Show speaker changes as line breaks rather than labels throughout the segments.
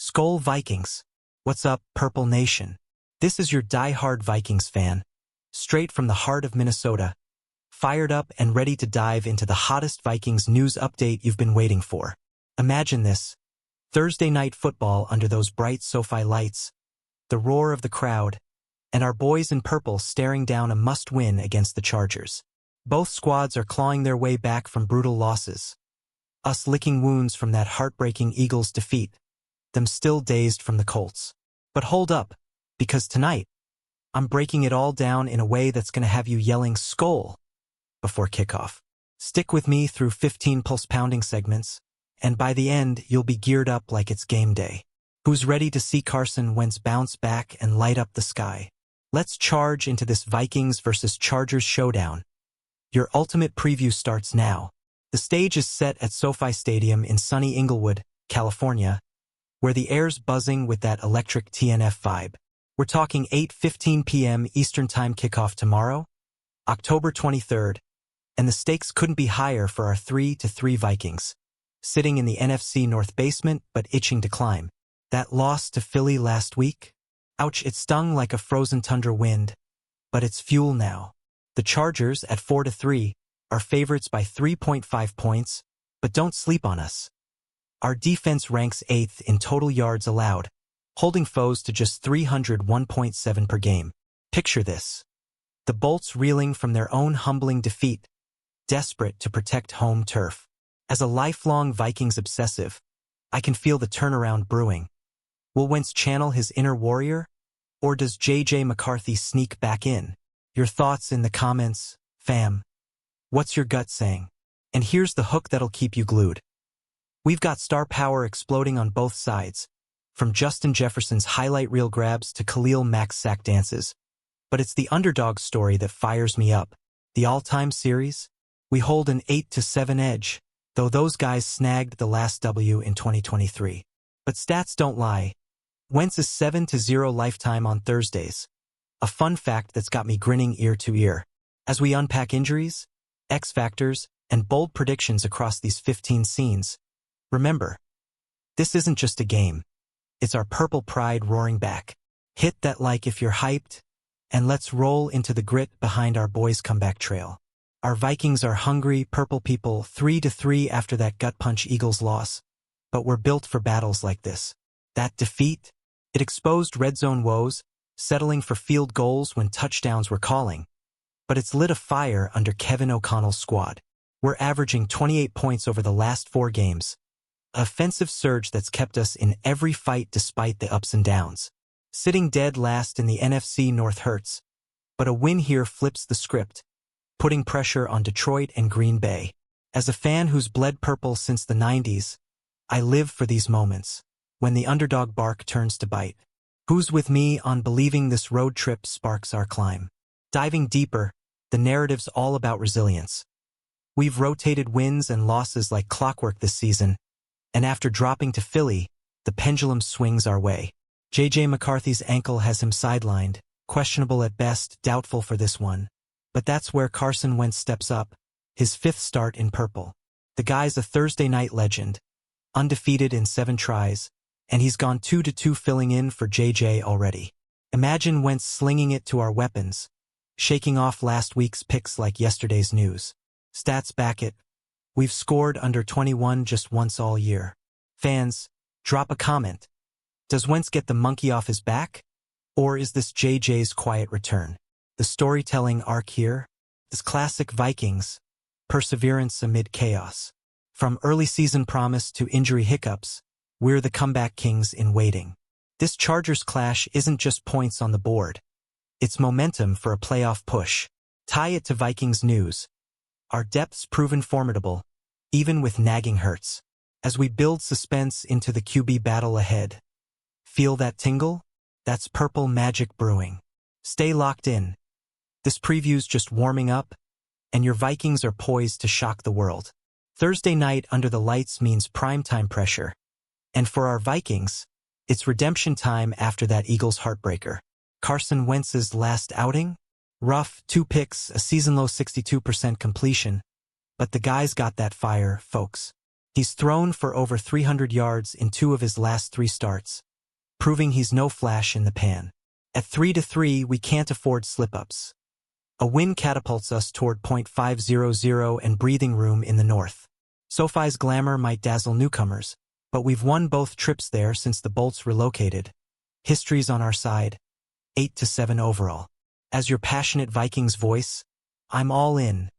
Skol Vikings. What's up, Purple Nation? This is your die-hard Vikings fan, straight from the heart of Minnesota, fired up and ready to dive into the hottest Vikings news update you've been waiting for. Imagine this: Thursday night football under those bright SoFi lights, the roar of the crowd, and our boys in purple staring down a must-win against the Chargers. Both squads are clawing their way back from brutal losses, us licking wounds from that heartbreaking Eagles defeat, them still dazed from the Colts. But hold up, because tonight, I'm breaking it all down in a way that's going to have you yelling "Skol" before kickoff. Stick with me through 15 pulse-pounding segments, and by the end, you'll be geared up like it's game day. Who's ready to see Carson Wentz bounce back and light up the sky? Let's charge into this Vikings versus Chargers showdown. Your ultimate preview starts now. The stage is set at SoFi Stadium in sunny Inglewood, California, where the air's buzzing with that electric TNF vibe. We're talking 8:15 p.m. Eastern Time kickoff tomorrow, October 23rd, and the stakes couldn't be higher for our 3-3 Vikings, sitting in the NFC North basement but itching to climb. That loss to Philly last week? Ouch, it stung like a frozen tundra wind, but it's fuel now. The Chargers, at 4-3, are favorites by 3.5 points, but don't sleep on us. Our defense ranks 8th in total yards allowed, holding foes to just 301.7 per game. Picture this: the Bolts reeling from their own humbling defeat, desperate to protect home turf. As a lifelong Vikings obsessive, I can feel the turnaround brewing. Will Wentz channel his inner warrior, or does J.J. McCarthy sneak back in? Your thoughts in the comments, fam. What's your gut saying? And here's the hook that'll keep you glued. We've got star power exploding on both sides, from Justin Jefferson's highlight reel grabs to Khalil Mack's sack dances. But it's the underdog story that fires me up. The all-time series? We hold an 8-7 edge, though those guys snagged the last W in 2023. But stats don't lie. Wentz is 7-0 lifetime on Thursdays. A fun fact that's got me grinning ear to ear. As we unpack injuries, X factors, and bold predictions across these 15 scenes, remember, this isn't just a game. It's our purple pride roaring back. Hit that like if you're hyped, and let's roll into the grit behind our boys' comeback trail. Our Vikings are hungry, purple people, 3-3 after that gut-punch Eagles loss. But we're built for battles like this. That defeat, it exposed red zone woes, settling for field goals when touchdowns were calling. But it's lit a fire under Kevin O'Connell's squad. We're averaging 28 points over the last 4 games. An offensive surge that's kept us in every fight despite the ups and downs. Sitting dead last in the NFC North hurts, but a win here flips the script, putting pressure on Detroit and Green Bay. As a fan who's bled purple since the 90s, I live for these moments, when the underdog bark turns to bite. Who's with me on believing this road trip sparks our climb? Diving deeper, the narrative's all about resilience. We've rotated wins and losses like clockwork this season, and after dropping to Philly, the pendulum swings our way. J.J. McCarthy's ankle has him sidelined, questionable at best, doubtful for this one. But that's where Carson Wentz steps up, his 5th start in purple. The guy's a Thursday night legend, undefeated in 7 tries, and he's gone 2-2 filling in for J.J. already. Imagine Wentz slinging it to our weapons, shaking off last week's picks like yesterday's news. Stats back it. We've scored under 21 just once all year. Fans, drop a comment. Does Wentz get the monkey off his back? Or is this J.J.'s quiet return? The storytelling arc here? This classic Vikings, perseverance amid chaos. From early season promise to injury hiccups, we're the comeback kings in waiting. This Chargers clash isn't just points on the board. It's momentum for a playoff push. Tie it to Vikings news. Our depth's proven formidable, even with nagging hurts. As we build suspense into the QB battle ahead. Feel that tingle? That's purple magic brewing. Stay locked in. This preview's just warming up, and your Vikings are poised to shock the world. Thursday night under the lights means primetime pressure. And for our Vikings, it's redemption time after that Eagles heartbreaker. Carson Wentz's last outing? Rough, 2 picks, a season-low 62% completion. But the guy's got that fire, folks. He's thrown for over 300 yards in 2 of his last 3 starts, proving he's no flash in the pan. At 3-3, we can't afford slip-ups. A win catapults us toward .500 and breathing room in the north. SoFi's glamour might dazzle newcomers, but we've won both trips there since the Bolts relocated. History's on our side. 8-7 overall. As your passionate Vikings voice, I'm all in.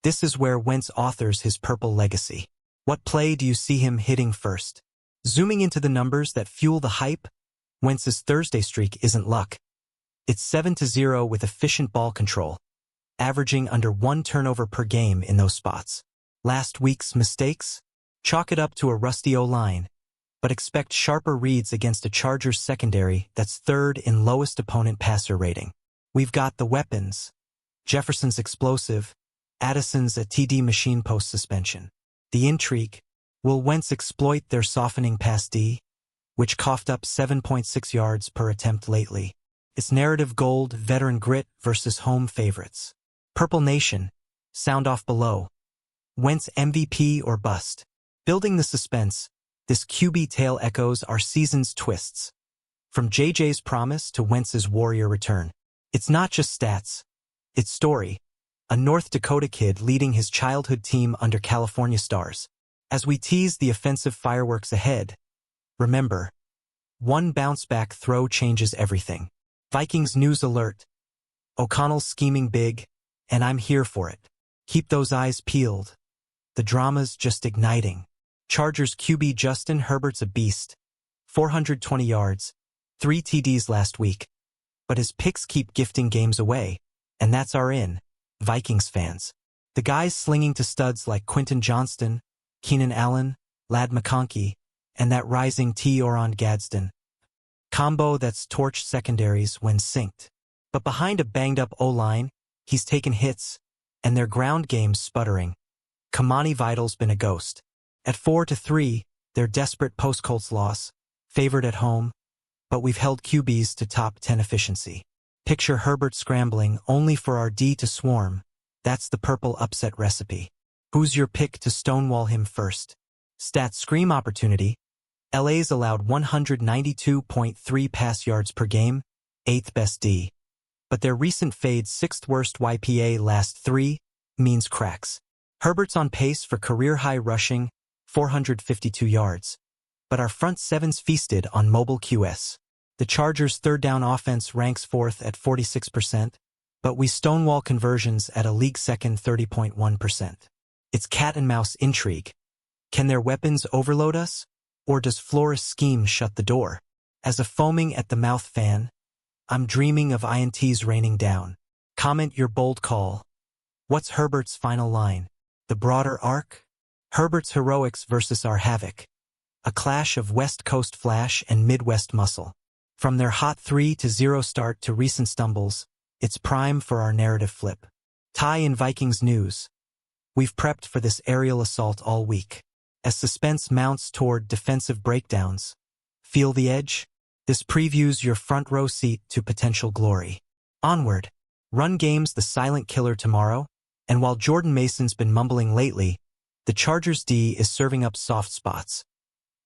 This is where Wentz authors his purple legacy. What play do you see him hitting first? Zooming into the numbers that fuel the hype, Wentz's Thursday streak isn't luck. It's 7-0 with efficient ball control, averaging under 1 turnover per game in those spots. Last week's mistakes? Chalk it up to a rusty O-line, but expect sharper reads against a Chargers secondary that's 3rd in lowest opponent passer rating. We've got the weapons. Jefferson's explosive, Addison's a TD machine post-suspension. The intrigue, will Wentz exploit their softening pass D, which coughed up 7.6 yards per attempt lately? It's narrative gold, veteran grit versus home favorites. Purple Nation, sound off below. Wentz MVP or bust? Building the suspense, this QB tale echoes our season's twists. From JJ's promise to Wentz's warrior return. It's not just stats, it's story. A North Dakota kid leading his childhood team under California stars. As we tease the offensive fireworks ahead, remember, one bounce-back throw changes everything. Vikings news alert. O'Connell's scheming big, and I'm here for it. Keep those eyes peeled. The drama's just igniting. Chargers QB Justin Herbert's a beast. 420 yards, 3 TDs last week. But his picks keep gifting games away, and that's our in. Vikings fans. The guys slinging to studs like Quentin Johnston, Keenan Allen, Ladd McConkey, and that rising T. Oron Gadsden. Combo that's torched secondaries when synced. But behind a banged-up O-line, he's taken hits, and their ground game's sputtering. Kamani Vidal's been a ghost. At 4-3, they're desperate post-Colts loss, favored at home, but we've held QBs to top 10 efficiency. Picture Herbert scrambling only for our D to swarm. That's the purple upset recipe. Who's your pick to stonewall him first? Stats scream opportunity. LA's allowed 192.3 pass yards per game, 8th best D. But their recent fade's 6th worst YPA last 3 means cracks. Herbert's on pace for career-high rushing, 452 yards. But our front seven's feasted on mobile QS. The Chargers' third-down offense ranks 4th at 46%, but we stonewall conversions at a league-second 30.1%. It's cat-and-mouse intrigue. Can their weapons overload us? Or does Flores' scheme shut the door? As a foaming-at-the-mouth fan, I'm dreaming of INTs raining down. Comment your bold call. What's Herbert's final line? The broader arc? Herbert's heroics versus our havoc. A clash of West Coast flash and Midwest muscle. From their hot 3-0 start to recent stumbles, it's prime for our narrative flip. Tie in Vikings news. We've prepped for this aerial assault all week. As suspense mounts toward defensive breakdowns, feel the edge? This previews your front row seat to potential glory. Onward. Run game's the silent killer tomorrow, and while Jordan Mason's been mumbling lately, the Chargers' D is serving up soft spots.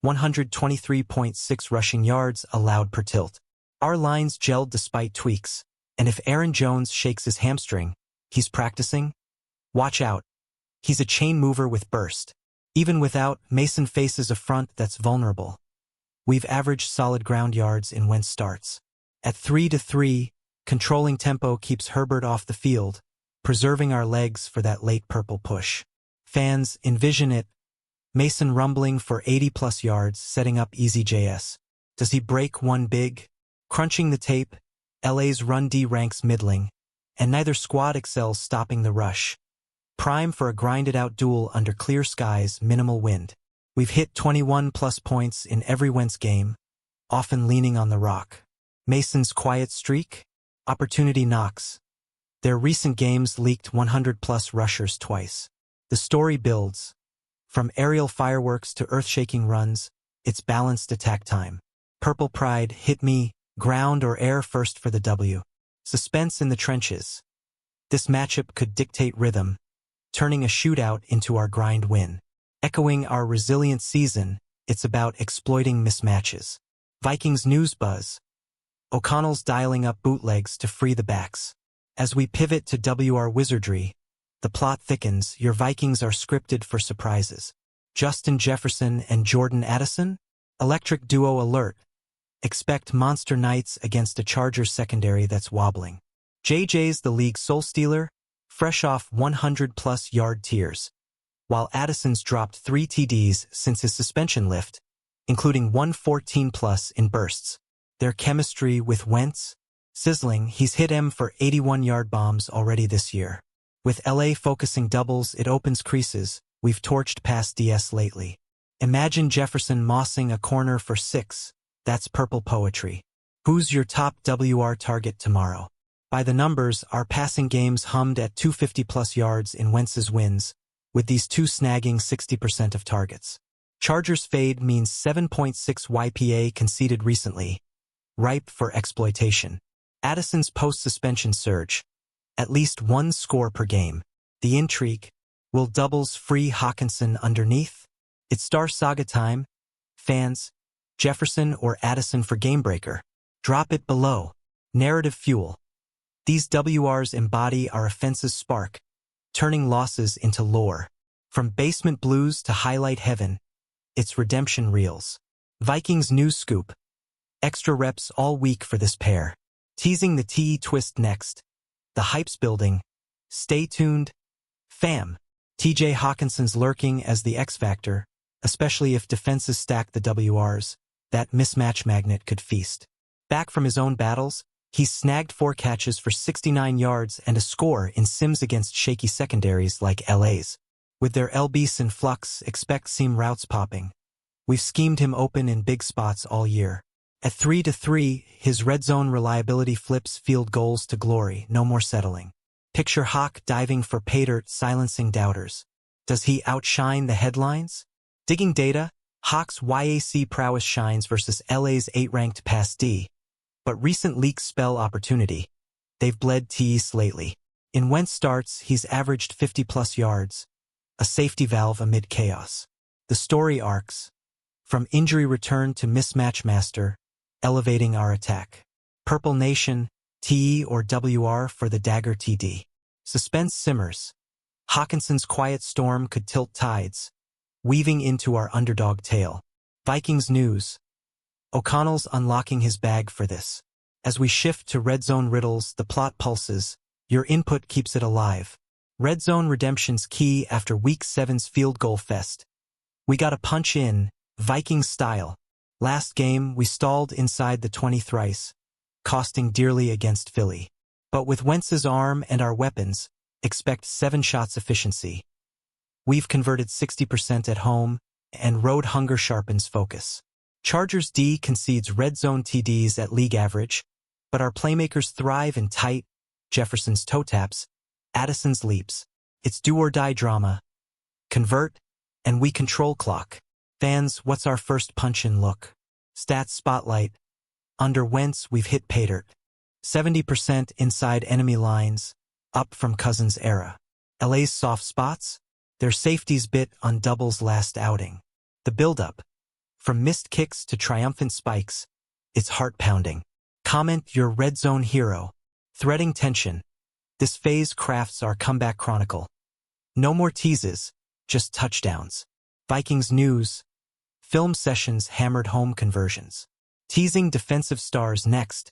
123.6 rushing yards allowed per tilt. Our lines gelled despite tweaks, and if Aaron Jones shakes his hamstring, he's practicing? Watch out. He's a chain mover with burst. Even without, Mason faces a front that's vulnerable. We've averaged solid ground yards in Wentz starts. At 3-3, controlling tempo keeps Herbert off the field, preserving our legs for that late purple push. Fans, envision it. Mason rumbling for 80-plus yards, setting up EasyJS. Does he break one big? Crunching the tape, LA's run D ranks middling, and neither squad excels stopping the rush. Prime for a grinded-out duel under clear skies, minimal wind. We've hit 21-plus points in every Wentz game, often leaning on the rock. Mason's quiet streak? Opportunity knocks. Their recent games leaked 100-plus rushers twice. The story builds. From aerial fireworks to earth-shaking runs, it's balanced attack time. Purple pride, hit me, ground or air first for the W. Suspense in the trenches. This matchup could dictate rhythm, turning a shootout into our grind win. Echoing our resilient season, it's about exploiting mismatches. Vikings news buzz. O'Connell's dialing up bootlegs to free the backs. As we pivot to WR wizardry, the plot thickens. Your Vikings are scripted for surprises. Justin Jefferson and Jordan Addison? Electric duo alert. Expect monster nights against a Chargers secondary that's wobbling. JJ's the league soul stealer, fresh off 100-plus yard tiers, while Addison's dropped 3 TDs since his suspension lift, including 114-plus in bursts. Their chemistry with Wentz? Sizzling. He's hit him for 81-yard bombs already this year. With LA focusing doubles, it opens creases. We've torched past DS lately. Imagine Jefferson mossing a corner for 6. That's purple poetry. Who's your top WR target tomorrow? By the numbers, our passing games hummed at 250-plus yards in Wentz's wins, with these two snagging 60% of targets. Chargers fade means 7.6 YPA conceded recently, ripe for exploitation. Addison's post-suspension surge, at least 1 score per game. The intrigue, will doubles free Hawkinson underneath? It's Star Saga time. Fans, Jefferson or Addison for gamebreaker? Drop it below. Narrative fuel. These WRs embody our offense's spark, turning losses into lore. From basement blues to highlight heaven, it's redemption reels. Vikings news scoop. Extra reps all week for this pair. Teasing the TE twist next. The hype's building. Stay tuned. Fam. TJ Hawkinson's lurking as the X factor, especially if defenses stack the WRs. That mismatch magnet could feast. Back from his own battles, he's snagged 4 catches for 69 yards and a score in sims against shaky secondaries like LA's. With their LBs in flux, expect seam routes popping. We've schemed him open in big spots all year. At 3-3, his red zone reliability flips field goals to glory, no more settling. Picture Hawk diving for pay dirt, silencing doubters. Does he outshine the headlines? Digging data, Hawk's YAC prowess shines versus LA's 8-ranked pass D. But recent leaks spell opportunity. They've bled TEs lately. In Wentz starts, he's averaged 50-plus yards, a safety valve amid chaos. The story arcs, from injury return to mismatch master, elevating our attack. Purple Nation, TE or WR for the dagger TD. Suspense simmers. Hawkinson's quiet storm could tilt tides, weaving into our underdog tale. Vikings news. O'Connell's unlocking his bag for this. As we shift to red zone riddles, the plot pulses. Your input keeps it alive. Red zone redemption's key after Week 7's field goal fest. We gotta punch in, Vikings style. Last game, we stalled inside the 20 thrice, costing dearly against Philly. But with Wentz's arm and our weapons, expect 7 shots efficiency. We've converted 60% at home, and road hunger sharpens focus. Chargers D concedes red zone TDs at league average, but our playmakers thrive in tight, Jefferson's toe taps, Addison's leaps. It's do-or-die drama. Convert, and we control clock. Fans, what's our first punch-in look? Stats spotlight. Under Wentz, we've hit pay dirt. 70% inside enemy lines, up from Cousins' era. LA's soft spots? Their safeties bit on doubles last outing. The build-up. From missed kicks to triumphant spikes, it's heart-pounding. Comment your red zone hero. Threading tension. This phase crafts our comeback chronicle. No more teases, just touchdowns. Vikings news. Film sessions hammered home conversions. Teasing defensive stars next.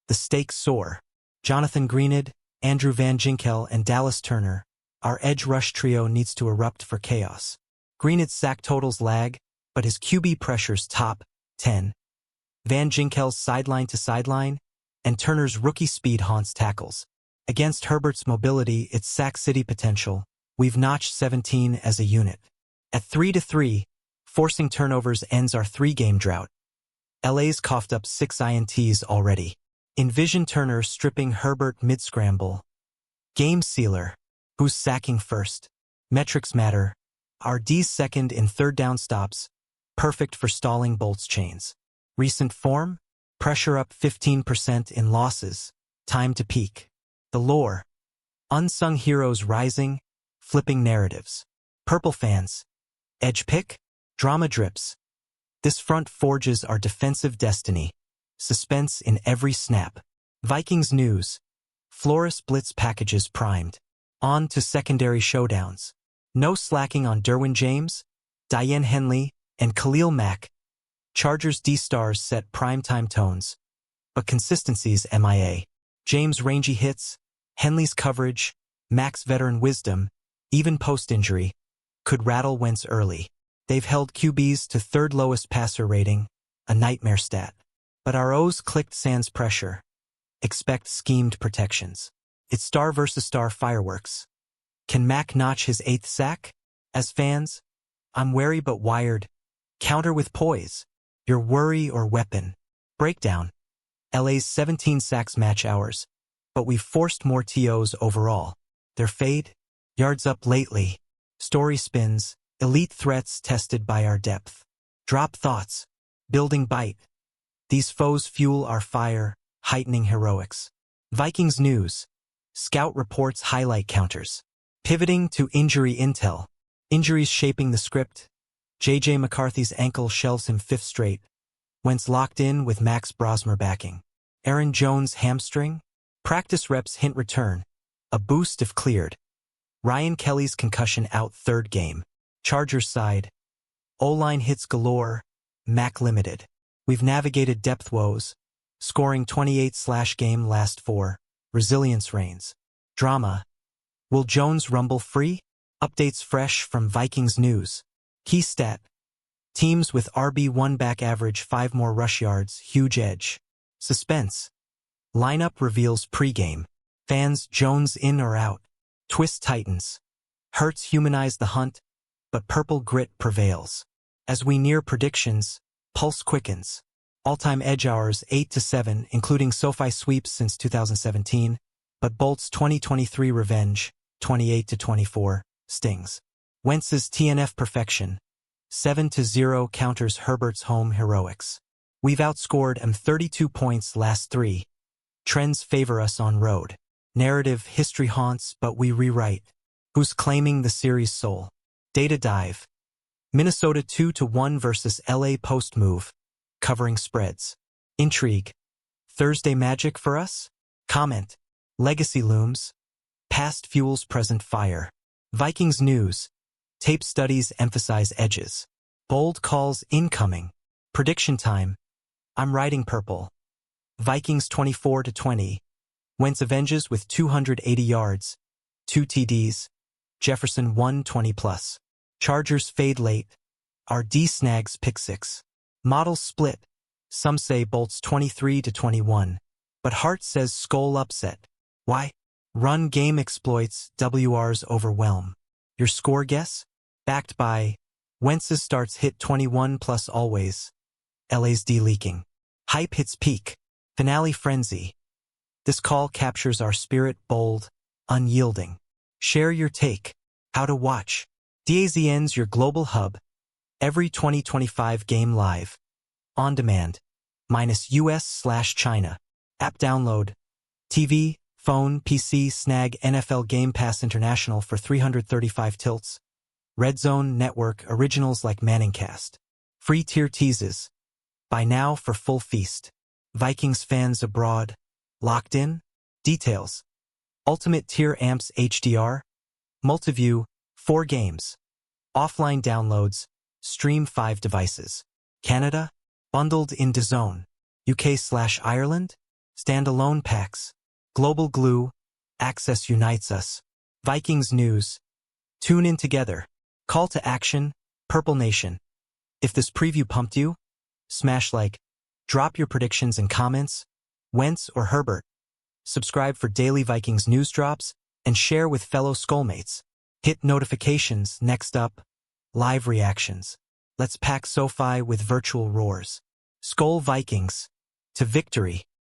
The stakes soar. Jonathan Greenid, Andrew Van Ginkel, and Dallas Turner. Our edge rush trio needs to erupt for chaos. Greenid's sack totals lag, but his QB pressures top 10. Van Ginkel's sideline to sideline, and Turner's rookie speed haunts tackles. Against Herbert's mobility, its sack city potential, we've notched 17 as a unit. At 3-3, forcing turnovers ends our 3-game drought. LA's coughed up 6 INTs already. Envision Turner stripping Herbert mid-scramble. Game sealer. Who's sacking first? Metrics matter. Our D's second in third down stops, perfect for stalling bolts chains. Recent form? Pressure up 15% in losses. Time to peak. The lore. Unsung heroes rising, flipping narratives. Purple fans. Edge pick? Drama drips. This front forges our defensive destiny. Suspense in every snap. Vikings news. Flores blitz packages primed. On to secondary showdowns. No slacking on Derwin James, Diane Henley, and Khalil Mack. Chargers D-stars set primetime tones. But consistency's MIA. James' rangy hits, Henley's coverage, Mack's veteran wisdom, even post-injury, could rattle Wentz early. They've held QBs to third lowest passer rating, a nightmare stat. But our O's clicked sans pressure. Expect schemed protections. It's star versus star fireworks. Can Mack notch his 8th sack? As fans, I'm wary but wired. Counter with poise. Your worry or weapon. Breakdown. LA's 17 sacks match ours, but we've forced more TOs overall. Their fade? Yards up lately. Story spins. Elite threats tested by our depth. Drop thoughts. Building bite. These foes fuel our fire, heightening heroics. Vikings news. Scout reports highlight counters. Pivoting to injury intel. Injuries shaping the script. J.J. McCarthy's ankle shelves him 5th straight. Wentz locked in with Max Brosmer backing. Aaron Jones' hamstring? Practice reps hint return. A boost if cleared. Ryan Kelly's concussion out 3rd game. Chargers side. O-line hits galore. Mac limited. We've navigated depth woes. Scoring 28/game last 4. Resilience reigns. Drama. Will Jones rumble free? Updates fresh from Vikings news. Key stat. Teams with RB1 back average 5 more rush yards, huge edge. Suspense. Lineup reveals pregame. Fans Jones in or out. Twist tightens. Hurts humanize the hunt, but purple grit prevails. As we near predictions, pulse quickens. All-time edge hours 8 to 7, including SoFi sweeps since 2017, but Bolt's 2023 revenge, 28 to 24, stings. Wentz's TNF perfection, 7 to 0 counters Herbert's home heroics. We've outscored him 32 points last 3. Trends favor us on road. Narrative history haunts, but we rewrite. Who's claiming the series soul? Data dive. Minnesota 2-1 versus LA post move. Covering spreads. Intrigue. Thursday magic for us? Comment. Legacy looms. Past fuels present fire. Vikings news. Tape studies emphasize edges. Bold calls incoming. Prediction time. I'm riding purple. Vikings 24-20. Wentz avenges with 280 yards. 2 TDs. Jefferson 120+. Chargers fade late. Our D snags pick 6. Models split. Some say Bolt's 23-21. But Hart says Skol upset. Why? Run game exploits, WRs overwhelm. Your score guess? Backed by Wentz's starts hit 21+ always. LA's D leaking. Hype hits peak. Finale frenzy. This call captures our spirit, bold, unyielding. Share your take. How to watch. DAZN's your global hub. Every 2025 game live. On demand. -US/China. App download. TV, phone, PC, snag NFL Game Pass International for 335 tilts. Red Zone Network originals like Manningcast. Free tier teases. Buy now for full feast. Vikings fans abroad. Locked in? Details. Ultimate tier amps HDR. Multiview, 4 games. Offline downloads. Stream 5 devices. Canada? Bundled in DAZN. UK/Ireland? Standalone packs. Global glue. Access unites us. Vikings news. Tune in together. Call to action. Purple Nation. If this preview pumped you, smash like. Drop your predictions and comments. Wentz or Herbert. Subscribe for daily Vikings news drops and share with fellow Skolmates. Hit notifications. Next up, live reactions. Let's pack SoFi with virtual roars. Skol Vikings. To victory.